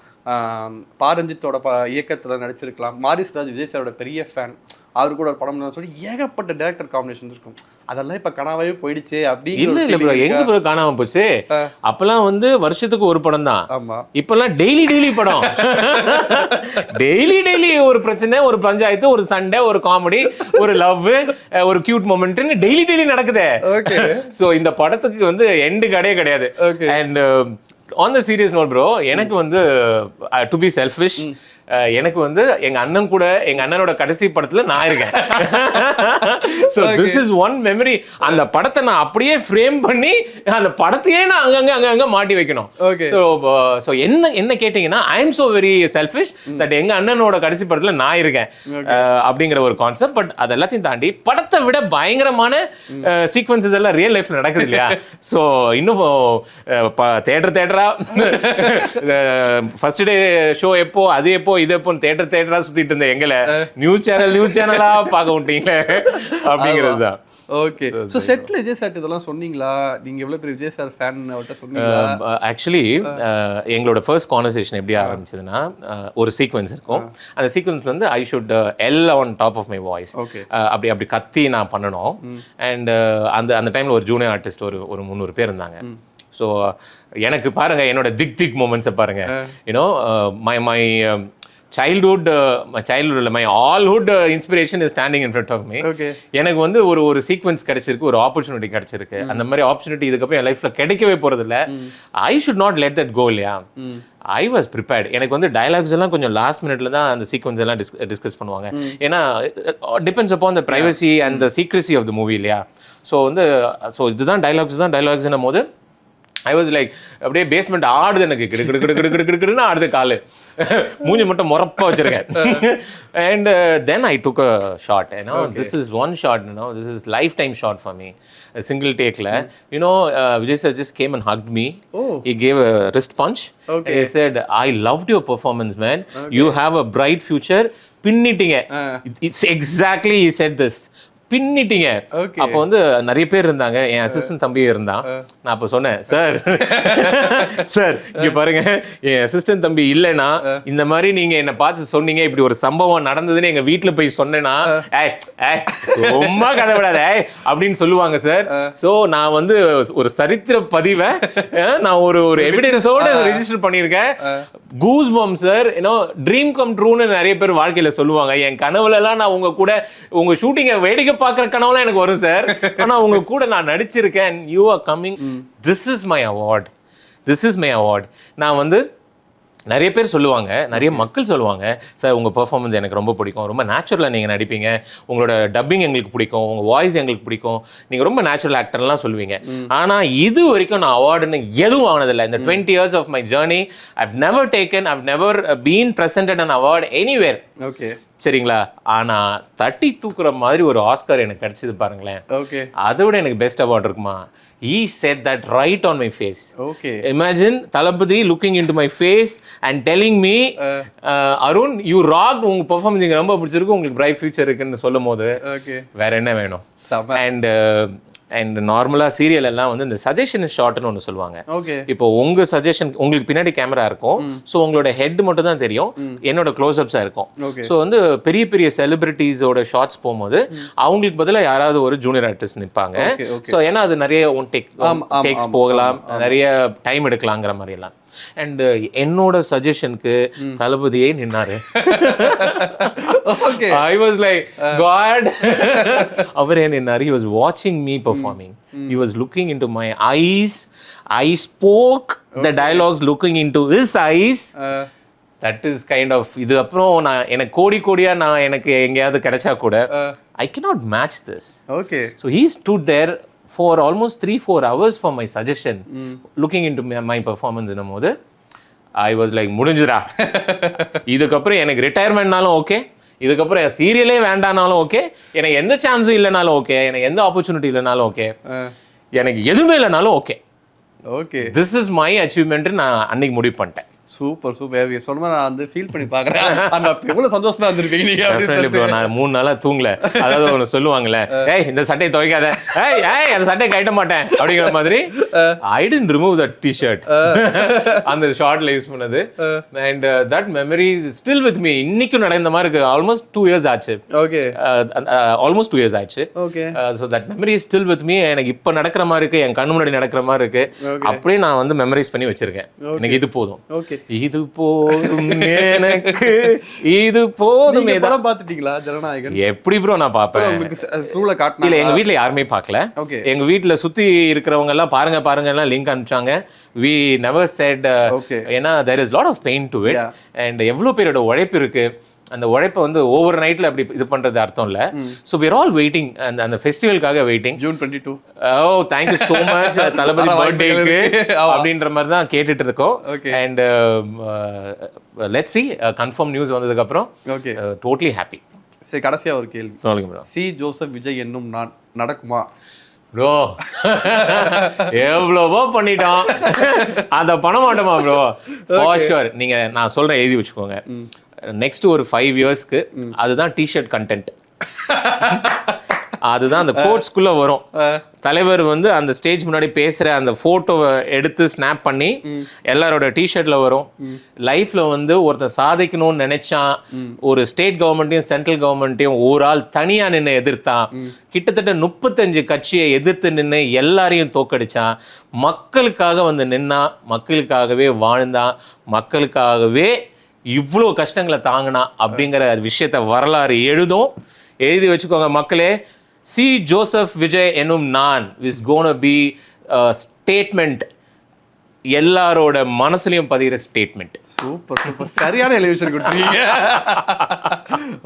பாரஞ்சித்தோட இயக்கத்தில் நடிச்சிருக்கலாம், மாரிஸ் ராஜ் விஜய் சாரோட பெரிய ஃபேன், அவரு கூட ஒரு படம் சொல்லி ஏகப்பட்ட டேரக்டர் காம்பினேஷன் இருக்கும். அதெல்லாம் இப்ப கனவாவே போயிடுச்சு. அப்படி இல்ல ப்ரோ, எங்க ப்ரோ காணாம போச்சு? அப்பெல்லாம் வந்து வருஷத்துக்கு ஒரு படம் தான். ஆமா. இப்பெல்லாம் டெய்லி படம். டெய்லி ஒரு பிரச்சனை, ஒரு பஞ்சாயத்து, ஒரு சண்டை, ஒரு காமெடி, ஒரு லவ், ஒரு கியூட் மொமெண்ட்னு டெய்லி நடக்குது. ஓகே. சோ இந்த படத்துக்கு வந்து எண்டு கிடையாது. And on the serious note bro, எனக்கு வந்து டு பி செல்ஃபிஷ், எனக்கு வந்து எங்க அண்ணன் கூட எங்க அண்ணனோட கடைசி படத்துல நான் இருக்கேன். So this is one memory. அந்த படத்தை நான் அப்படியே ஃப்ரேம் பண்ணி அந்த படத்தையே நான் அங்கங்க மாட்டி வைக்கணும். சோ என்ன கேட்டீங்கன்னா, I am so very selfish that எங்க அண்ணனோட கடைசி படத்துல நான் இருக்கேன் அப்படிங்கிற ஒரு கான்செப்ட். பட் அது எல்லாத்தையும் தாண்டி படத்தை விட பயங்கரமான சீக்வன்சஸ் எல்லாம் ரியல் லைஃப்ல நடக்குது இல்லையா? சோ இன்னும் தேட்டரா ஃபர்ஸ்ட் டே ஷோ எப்போ, அது எப்போ, இது எப்போ தேட்டரா சுத்திட்டு இருந்த எங்களை நியூஸ் சேனலா பார்க்க விட்டீங்க அப்படிங்கிறது தான். Okay. So settle Vijay sir இதெல்லாம் சொன்னீங்களா? நீங்க எவ்வளவு பெரிய விஜய் சார் ஃபேன் அவர்கிட்ட சொன்னீங்களா? ஆக்சுவலி எங்களோட ஃபர்ஸ்ட் கான்வர்சேஷன் எப்படி ஆரம்பிச்சதுன்னா, ஒரு சீக்வன்ஸ் இருக்கும். அந்த சீக்வன்ஸ் வந்து I should yell on top of my voice, அப்படி கத்தி நான் பண்ணணும். அண்ட் அந்த டைம்ல ஒரு ஜூனியர் ஆர்டிஸ்ட் ஒரு 300 பேர் இருந்தாங்க. ஸோ எனக்கு பாருங்க, என்னோட திக் மூமெண்ட்ஸை பாருங்க. You know my childhood my allhood inspiration is standing in front of me. எனக்கு வந்து ஒரு சீக்வன்ஸ் கிடைச்சிருக்கு, ஒரு ஆப்பர்ச்சுனிட்டி கிடைச்சிருக்கு. அந்த மாதிரி ஆப்பர்ச்சுனிட்டி இதுக்கப்புறம் என் லைஃப்ல கிடைக்கவே போறது இல்லை. I should not let that go. இல்லையா, ஐ வாஸ் ப்ரிப்பேர்ட். எனக்கு வந்து டயலாக்ஸ் எல்லாம் கொஞ்சம் லாஸ்ட் மினிட்ல தான் அந்த சீக்வன்ஸ் எல்லாம் டிஸ்கஸ் பண்ணுவாங்க. ஏன்னா depends upon the privacy and the secrecy of the movie. இல்லையா, ஸோ இதுதான் டைலாக்ஸ்னும் போது ஐ வாஸ் லைக் அப்படியே பேஸ்மெண்ட் ஆடுது எனக்கு, கிடுன்னு ஆடுது காலு, மூஞ்சி மட்டும் முறப்பா வச்சிருக்கேன். And then I took a shot. This is one shot, this is lifetime shot for me. Single டேக்ல Vijay sir just came and hugged me. He gave a wrist punch. He said, I loved your performance, man. You have a bright future. பின்னிட்டீங்க. It's exactly he said this. பின்னிட்டீங்க. அப்போ வந்து நிறைய பேர் இருந்தாங்க, என் assistant தம்பியும் இருந்தான். நான் அப்போ சொன்னேன், சார் இங்க பாருங்க, என் அசிஸ்டன்ட் தம்பி இல்லைன்னா இந்த மாதிரி நீங்க என்ன பார்த்து சொன்னீங்க, இப்படி ஒரு சம்பவம் நடந்ததுன்னு எங்க வீட்டுல போய் சொன்னேன்னா ரொம்ப கதை விடாத அப்படின்னு சொல்லுவாங்க சார். ஸோ நான் வந்து ஒரு சரித்திர பதிவை நான் ஒரு எவிடன்ஸோட ரெஜிஸ்டர் பண்ணியிருக்கேன். Goose bump sir, dream come ட்ரூன்னு நிறைய பேர் வாழ்க்கையில சொல்லுவாங்க. என் கனவுல எல்லாம் நான் உங்க ஷூட்டிங்கை வேடிக்கை பார்க்குற கனவுலாம் எனக்கு வரும் சார். ஆனா உங்க கூட நான் நடிச்சிருக்கேன். You are coming. This is my award. நான் வந்து நிறைய பேர் சொல்லுவாங்க, நிறைய மக்கள் சொல்லுவாங்க, சார் உங்கள் பெர்ஃபார்மன்ஸ் எனக்கு ரொம்ப பிடிக்கும், ரொம்ப நேச்சுரலாக நீங்கள் நடிப்பீங்க, உங்களோட டப்பிங் எங்களுக்கு பிடிக்கும், உங்கள் வாய்ஸ் எங்களுக்கு பிடிக்கும், நீங்கள் ரொம்ப நேச்சுரல் ஆக்டர்லாம் சொல்லுவீங்க. ஆனால் இது வரைக்கும் நான் அவார்டுன்னு எதுவும் ஆனதில்லை. இந்த 20 years of my journey, I've never been presented an award anywhere. Okay, சரிங்களா. ஆனா தட்டி தூக்குற மாதிரி ஒரு ஆஸ்கர் எனக்கு கிடைச்சது பாருங்களேன். ஓகே, அதை விட எனக்கு பெஸ்ட் அவார்ட் இருக்குமா? He said that right on my face. Okay. Imagine Thalapathy looking into my face and telling me, Arun, you rocked, உங்க பெர்ஃபார்மன்ஸ் எனக்கு ரொம்ப பிடிச்சிருக்கு, உங்களுக்கு பிரைட் ஃபியூச்சர் இருக்குன்னு சொல்லும் போது வேற என்ன வேணும்? அண்ட் நார்மலா சீரியல் எல்லாம் வந்து இந்த சஜஷன் ஷாட்னு ஒன்று சொல்லுவாங்க. இப்போ உங்க சஜஷன், உங்களுக்கு பின்னாடி கேமரா இருக்கும், ஸோ உங்களோட ஹெட் மட்டும் தான் தெரியும், என்னோட க்ளோஸ்அப்ஸா இருக்கும். ஸோ வந்து பெரிய பெரிய செலிபிரிட்டிஸோட ஷார்ட்ஸ் போகும்போது அவங்களுக்கு பதிலாக யாராவது ஒரு ஜூனியர் ஆர்டிஸ்ட் நிற்பாங்க. ஸோ ஏன்னா அது நிறைய டேக்ஸ் போகலாம், நிறைய டைம் எடுக்கலாங்கிற மாதிரி எல்லாம். அண்ட் என்னோட சஜஷனுக்கு தளபதியே நின்னாரு. I was like, God. அவரே நின்னாரு. He was watching me performing. He was looking into my eyes. I spoke the dialogues looking into his eyes. That is kind of இது. அப்புறம் நான் எனக்கு கோடியா நான் எனக்கு எங்கேயாவது கிடைச்சா கூட I cannot match this. Okay. So he stood there for almost 3-4 hours for my suggestion, looking into my performance in a mode. I was like, முடிஞ்சுடா, இதுக்கப்புறம் எனக்கு ரிட்டையர்மெண்ட்னாலும் ஓகே, இதுக்கப்புறம் சீரியலே வேண்டானாலும் ஓகே, எனக்கு எந்த சான்ஸும் இல்லைனாலும் ஓகே, எனக்கு எந்த ஆப்பர்ச்சுனிட்டி இல்லைனாலும் ஓகே, எனக்கு எதுவுமே இல்லைனாலும் okay. Okay, this is my achievement. நான் அன்னைக்கு முடிவு பண்ணிட்டேன். சூப்பர் சொன்னா நான் வந்து ஃபீல் பண்ணி பாக்குறேன். அந்த எவ்வளவு சந்தோஷமா இருந்திருக்கீங்க நீங்க. நான் 3 நாளா தூங்கல. அதாவது ஒன்று சொல்லுவாங்கல்ல, ஏய் இந்த சட்டையை துவைக்காத, ஏய் அந்த சட்டையை கட்ட மாட்டேன் அப்படிங்கிற மாதிரி. I didn't remove that T-shirt அந்த ஷார்ட்ல யூஸ் பண்ணது. And that memory is still with me. இன்னைக்கும் நடந்த மாதிரி இருக்கு. ஆல்மோஸ்ட் 2 years ஆச்சு. ஓகே, ஆல்மோஸ்ட் 2 years ஆச்சு. Okay, so that memory is still with me. எனக்கு இப்போ நடக்கிற மாதிரி இருக்கு, என் கண்ணு முன்னாடி நடக்கிற மாதிரி இருக்கு. அப்படியே நான் வந்து மெமரைஸ் பண்ணி வச்சிருக்கேன். எனக்கு இது போதும். ஓகே, இது போதும் எனக்கு, இது போதும். படம் பாத்துட்டீங்களா ஜனநாயகன்? எப்படி ப்ரோ நான் பாப்பேன். இல்ல எங்க வீட்ல யாருமே பார்க்கல. எங்க வீட்ல சுத்தி இருக்கிறவங்க எல்லாம் பாருங்க எல்லாம் லிங்க் அனுப்பிச்சாங்க. we never said ஏன்னா there is lot of pain to it and எவ்வளவு பேரோட உழைப்பு இருக்கு. அந்த உழைப்பை வந்து ஓவர் நைட்ல அப்படி இது பண்றது அர்த்தம் இல்ல. ஸோ we're all waiting, அந்த ஃபெஸ்டிவலுக்காக waiting. June 22. Oh thank you so much. Thalapathy பர்த்டேக்கு அப்படின்ற மாதிரி தான் கேட்டுட்டு இருக்கோம். And let's see confirm news வந்ததுக்கு அப்புறம் டோட்டலி ஹாப்பி. சரி, கடைசியா ஒரு கேள்வி. சொல்லுங்க ப்ரோ. சி ஜோசப் விஜய் என்னும் நான் நடக்குமா? ப்ரோ எவ்வளவோ பண்ணிட்டோம், அதை பண்ண மாட்டோமா ப்ரோ? For sure. நீங்க நான் சொல்றேன், எழுதி வச்சுக்கோங்க. நெக்ஸ்ட் ஒரு 5 yearsக்கு அதுதான் டி-ஷர்ட் கண்டென்ட். அதுதான் அந்த கோட்ஸ்குள்ள வரும். தலைவர் வந்து அந்த ஸ்டேஜ் முன்னாடி பேசுற அந்த போட்டோவை எடுத்து ஸ்னாப் பண்ணி எல்லாரோட டிஷர்ட்ல வரும். லைஃப்ல வந்து ஒருத்தன் சாதிக்கணும்னு நினைச்சான், ஒரு ஸ்டேட் கவர்மெண்ட்டையும் சென்ட்ரல் கவர்மெண்ட்டையும் ஒரு ஆள் தனியா நின்று எதிர்த்தான், கிட்டத்தட்ட 35 கட்சியை எதிர்த்து நின்று எல்லாரையும் தோக்கடிச்சான், மக்களுக்காக வந்து நின்னா, மக்களுக்காகவே வாழ்ந்தான், மக்களுக்காகவே இவ்வளோ கஷ்டங்களை தாங்கினா அப்படிங்கிற விஷயத்த வரலாறு எழுதி வச்சுக்கோங்க மக்களே. சி ஜோசப் விஜய் எனும் நான் இஸ் கோனா பி ஸ்டேட்மெண்ட், எல்லாரோட மனசுலயும் பதிகிற ஸ்டேட்மெண்ட். சூப்பர் சூப்பர், சரியான எலிவேஷன் கொடுத்தீங்க.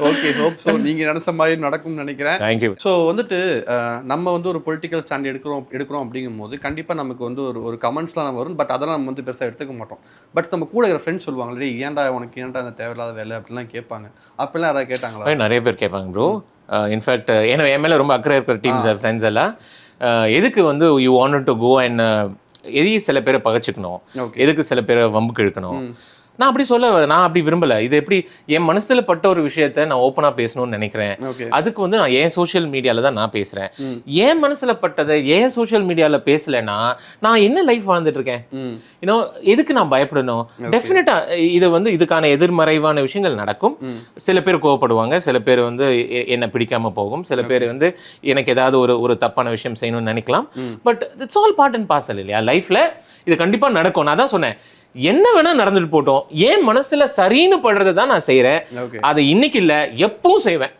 ஓகே, ஹோப் ஸோ நீங்க நினைச்ச மாதிரி நடக்கும்னு நினைக்கிறேன். தேங்க்யூ. ஸோ வந்துட்டு நம்ம வந்து ஒரு பொலிட்டிக்கல் ஸ்டாண்ட் எடுக்கிறோம் அப்படிங்கும் போது கண்டிப்பா நமக்கு வந்து ஒரு கமெண்ட்ஸ்லாம் நம்ம வரும். பட் அதெல்லாம் நம்ம வந்து பெருசாக எடுத்துக்க மாட்டோம். பட் நம்ம கூட இருக்கிற ஃப்ரெண்ட்ஸ் சொல்லுவாங்களே, ஏன்டா உனக்கு அந்த தேவையில்லாத வேலை அப்படிலாம் கேட்பாங்க. அப்பெல்லாம் யாராவது கேட்டாங்களா? நிறைய பேர் கேட்பாங்க ப்ரோ. இன்ஃபேக்ட் ஏன்னா என் மேலே ரொம்ப அக்கறை இருக்கிற டீம்ஸ் ஃப்ரெண்ட்ஸ் எல்லாம் எதுக்கு வந்து you want to go and எதையும் சில பேரை பகச்சிக்கணும், எதுக்கு சில பேரை வம்புக்கு இழுக்கணும். நான் அப்படி நான் அப்படி விரும்பல. இது எப்படி என் மனசுல பட்ட ஒரு விஷயத்த நான் ஓப்பனா பேசணும்னு நினைக்கிறேன். அதுக்கு வந்து நான் என் சோஷியல் மீடியால தான் நான் பேசுறேன். என் மனசுல பட்டதை ஏன் சோஷியல் மீடியால பேசலைன்னா நான் என்ன லைஃப் வாழ்ந்துட்டு இருக்கேன்? இன்னும் எதுக்கு நான் பயப்படணும்? டெஃபினட்டா இது வந்து இதுக்கான எதிர்மறைவான விஷயங்கள் நடக்கும். சில பேர் கோவப்படுவாங்க, சில பேர் வந்து என்ன பிடிக்காம போகும், சில பேர் வந்து எனக்கு ஏதாவது ஒரு தப்பான விஷயம் செய்யணும்னு நினைக்கலாம். But it's all part and parcel இல்லையா? லைஃப்ல இது கண்டிப்பா நடக்கும். நான் தான் சொன்னேன், என்ன வேணா நடந்துட்டு போட்டோம், ஏன் மனசுல சரின்னு படுறதை தான் நான் செய்யறேன். அதை இன்னைக்கு இல்ல எப்பவும் செய்வேன்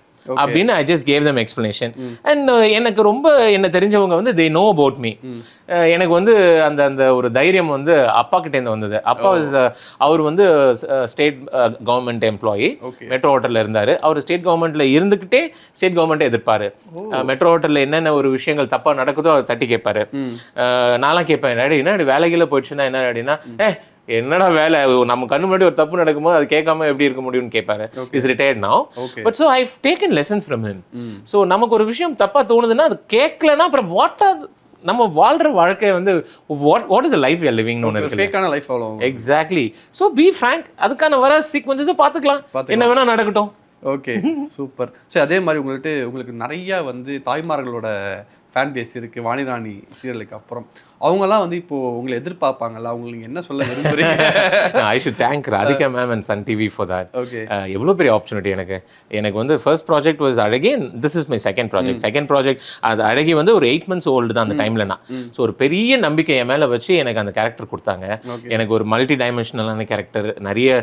அப்படின்னு I just gave them explanation. And எனக்கு ரொம்ப என்ன தெரிஞ்சவங்க வந்து they know about me. எனக்கு வந்து அந்த ஒரு தைரியம் வந்து அப்பா கிட்ட இருந்து வந்தது. அப்பா அவர் வந்து ஸ்டேட் கவர்மெண்ட் எம்ப்ளாயி, மெட்ரோ ஹோட்டல்ல இருந்தாரு. அவர் ஸ்டேட் கவர்மெண்ட்ல இருந்துகிட்டே ஸ்டேட் கவர்மெண்ட்டை எதிர்ப்பாரு. மெட்ரோ ஹோட்டல்ல என்னென்ன ஒரு விஷயங்கள் தப்பா நடக்குதோ அதை தட்டி கேட்பாரு. நான்லாம் கேட்பேன், என்ன வேலைகளை போயிடுச்சுன்னா என்ன அப்படின்னா, என்னடா வேலை, நம்ம கண்ணு முன்னாடி ஒரு தப்பு நடக்கும்போது அது கேட்காம எப்படி இருக்க முடியும்னு கேட்பாரு. Is retired now. But so I taken lessons from him. So நமக்கு ஒரு விஷயம் தப்பா தோணுதுன்னா அது கேட்கலன்னா அப்புறம் நம்ம வாழ்ற வாழ்க்கை வந்து what is life you are லிவிங்னு ஒன்று இருக்கு. ஃபேக்கான லைஃப் அவ்வளோ. எக்ஸாக்ட்லி. ஸோ பி ஃப்ராங்க், அதுக்கான வர சீக்வன்சஸை பார்த்துக்கலாம், என்ன வேணா நடக்கட்டும். Okay, super. ஸோ அதே மாதிரி உங்களுக்கு நிறைய வந்து தாய்மார்களோட ஃபேன் பேஸ் இருக்கு வாணிராணி சீரியலுக்கு அப்புறம். அவங்கெல்லாம் வந்து இப்போ உங்களை எதிர்பார்ப்பாங்கல்ல, அவங்களுக்கு என்ன சொல்ல விரும்புறீங்க? I should thank Radhika ma'am and Sun TV for that. எவ்வளோ பெரிய ஆப்பர்ச்சுனிட்டி எனக்கு வந்து ஃபர்ஸ்ட் ப்ராஜெக்ட் வாஸ் அழகி. This is my second project. அது அழகி வந்து ஒரு 8 months ஓல்டு தான் அந்த டைம்ல. நான் ஸோ ஒரு பெரிய நம்பிக்கை என் மேலே வச்சு எனக்கு அந்த கேரக்டர் கொடுத்தாங்க. எனக்கு ஒரு மல்டி டைமென்ஷனலான கேரக்டர், நிறைய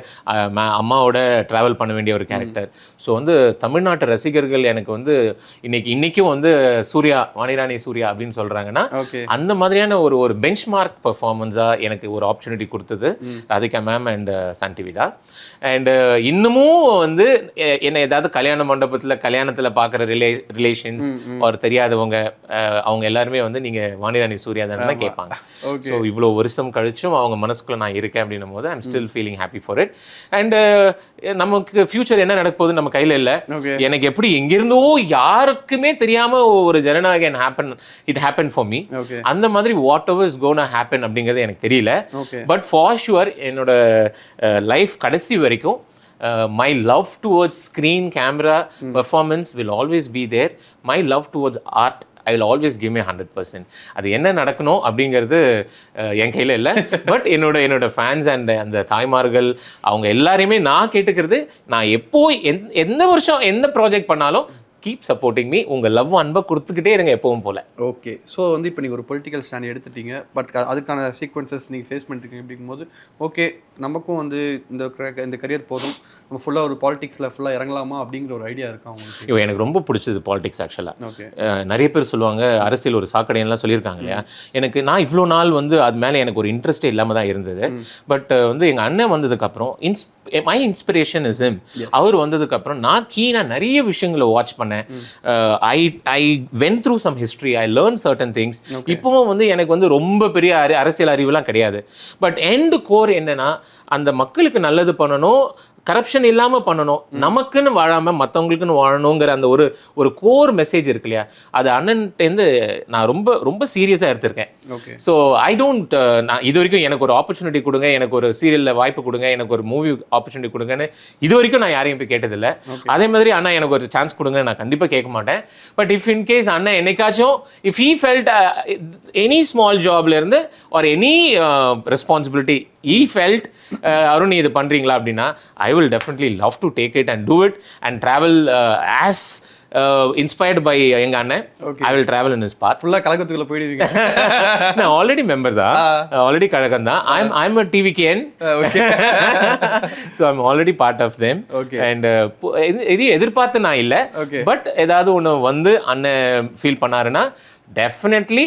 அம்மாவோட ட்ராவல் பண்ண வேண்டிய ஒரு கேரக்டர். ஸோ வந்து தமிழ்நாட்டு ரசிகர்கள் எனக்கு வந்து இன்னைக்கும் வந்து சூர்யா, வாணிராணி சூர்யா அப்படின்னு சொல்றாங்கன்னா அந்த மாதிரியான ஒரு பெஞ்ச் மார்க் பெர்ஃபார்மன்ஸா எனக்கு ஒரு ஆப்பர்ச்சுனிட்டி கொடுத்தது Radhika ma'am and Sun TV தான். அண்ட் இன்னமும் வந்து என்ன ஏதாவது கல்யாண மண்டபத்தில் கல்யாணத்தில் பார்க்குற ரிலேஷன்ஸ் ஒரு தெரியாதவங்க அவங்க எல்லாருமே வந்து நீங்க வாணிராணி சூர்யா தானே கேட்பாங்க. ஸோ இவ்வளோ வருஷம் கழிச்சும் அவங்க மனசுக்குள்ள நான் இருக்கேன் அப்படின்னும் போது I'm still feeling happy for it. And நமக்கு ஃபியூச்சர் என்ன நடக்க போகுது நம்ம கையில் இல்லை. எனக்கு எப்படி எங்கிருந்தோ யாருக்குமே தெரியாம ஒரு ஜனநாயகம் இட் ஹேப்பன் ஃபார் மீ. அந்த மாதிரி whatever is gonna happen அப்படிங்கிறது எனக்கு தெரியல. பட் ஃபார் ஷுவர் என்னோட லைஃப் கடைசி வரைக்கும் my love towards screen camera performance will always be there. My love towards art, I will always give me 100%. அது என்ன நடக்கணும் அப்படிங்கிறது என் கையில் இல்லை. பட் என்னோட ஃபேன்ஸ் அண்ட் அந்த தாய்மார்கள் அவங்க எல்லாரையுமே நான் கேட்டுக்கிறது, நான் எப்போ எந்த வருஷம் எந்த ப்ராஜெக்ட் பண்ணாலும் கீப் சப்போர்ட்டிங் மீ. உங்கள் லவ் அன்பை கொடுத்துக்கிட்டே இருங்க எப்பவும் போல. ஓகே, ஸோ வந்து இப்போ நீங்கள் ஒரு பொலிட்டிக்கல் ஸ்டாண்ட் எடுத்துட்டீங்க. பட் அதுக்கான சீக்வன்சஸ் நீங்கள் ஃபேஸ் பண்ணிருக்கீங்க. அப்படிங்கும்போது ஓகே, நமக்கும் வந்து இந்த கரியர் போதும், நம்ம ஃபுல்லாக ஒரு பாலிடிக்ஸில் ஃபுல்லாக இறங்கலாமா அப்படிங்கிற ஒரு ஐடியா இருக்கா உங்களுக்கு? எனக்கு ரொம்ப பிடிச்சது பாலிடிக்ஸ் ஆக்சுவலாக. ஓகே, நிறைய பேர் சொல்லுவாங்க அரசியல் ஒரு சாக்கடையெல்லாம் சொல்லியிருக்காங்க இல்லையா. நான் இவ்வளோ நாள் வந்து அது மேலே எனக்கு ஒரு இன்ட்ரெஸ்டே இல்லாமல் தான் இருந்தது. பட் வந்து எங்கள் அண்ணன் வந்ததுக்கப்புறம் மை இன்ஸ்பிரேஷன் இஸ் ஹிம். அவர் வந்ததுக்கப்புறம் நான் கீனாக நிறைய விஷயங்களை வாட்ச் பண்ணேன். I went through some history. I learned certain things. இப்பவும் வந்து எனக்கு வந்து ரொம்ப பெரிய அரசியல் அறிவுலாம் கிடையாது. பட் எண்ட் கோர் என்னன்னா அந்த மக்களுக்கு நல்லது பண்ணணும், கரப்ஷன் இல்லாம பண்ணணும், நமக்குன்னு வாழாம மத்தவங்களுக்குன்னு வாழணுங்கிற அந்த ஒரு கோர் மெசேஜ் இருக்கு இல்லையா, அது அண்ணன்ட்டேருந்து நான் ரொம்ப ரொம்ப சீரியஸா எடுத்திருக்கேன். ஓகே. ஸோ ஐ டோன்ட் நான் இது வரைக்கும் எனக்கு ஒரு ஆப்பர்ச்சுனிட்டி கொடுங்க, எனக்கு ஒரு சீரியலில் வாய்ப்பு கொடுங்க, எனக்கு ஒரு மூவி ஆப்பர்ச்சுனிட்டி கொடுங்கன்னு இது வரைக்கும் நான் யாரையும் போய் கேட்டதில்லை. அதே மாதிரி அண்ணா எனக்கு ஒரு சான்ஸ் கொடுங்க நான் கண்டிப்பாக கேட்க மாட்டேன். பட் இஃப் இன் கேஸ் அண்ணா என்னைக்காச்சும் if he felt any small ஜாப்ல இருந்து or any responsibility he felt Arun இது பண்றீங்களா அப்படின்னா I will definitely love to take it and do it and travel as inspired by எங்க அண்ணன். I will travel in his path. ஃபுல்லா கலகத்துக்குள்ள போயிடுவீங்க. நான் ஆல்ரெடி மெம்பர் தான், ஆல்ரெடி கழகம் தான். I'm a TVKN. So I'm already part of them. And இது எதிர்பார்த்து நான் இல்லை, பட் ஏதாவது ஒன்று வந்து அண்ணன் ஃபீல் பண்ணாருன்னா டெஃபினெட்லி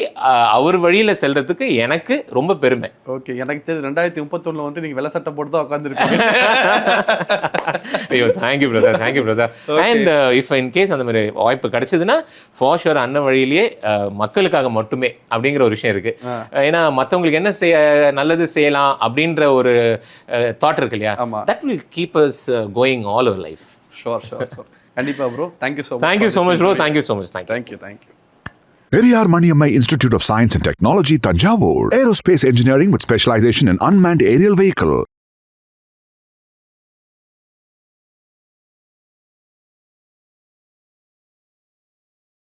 அவர் வழியில செல்றதுக்கு எனக்கு ரொம்ப பெருமை. ஓகே, எனக்கு தெரிஞ்சு 2031 வந்து நீங்க வெள்ளை சட்டை போட்டு தான் உட்காந்துருக்கீங்க. ஐயோ, thank you brother, thank you brother. And if in case அந்த மாதிரி வாய்ப்பு கிடைச்சதுன்னா ஃபார் ஷுர் அண்ணன் வழியிலேயே மக்களுக்காக மட்டுமே அப்படிங்கிற ஒரு விஷயம் இருக்கு. ஏன்னா மற்றவங்களுக்கு என்ன நல்லது செய்யலாம் அப்படின்ற ஒரு தாட் இருக்கு இல்லையா, that will keep us going all our life. Sure sure sure, கண்டிப்பா bro. Thank you so much. Thank you so much bro, thank you so much. Thank you thank you. Periyar Maniammai Institute of Science and Technology, Tanjavur. Aerospace engineering with specialization in unmanned aerial vehicle.